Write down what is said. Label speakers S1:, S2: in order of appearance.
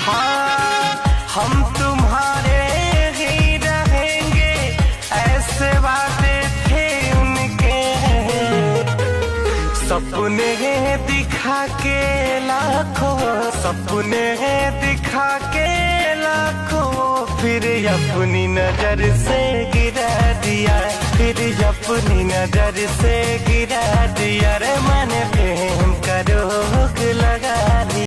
S1: हाँ हम तुम्हारे ही रहेंगे, ऐसे वादे थे उनके। सपने दिखा के लाखों, सपने दिखा के लाखों, फिर अपनी नजर से गिरा दिया, फिर अपनी नजर से गिरा दिया। रे मैंने प्रेम कर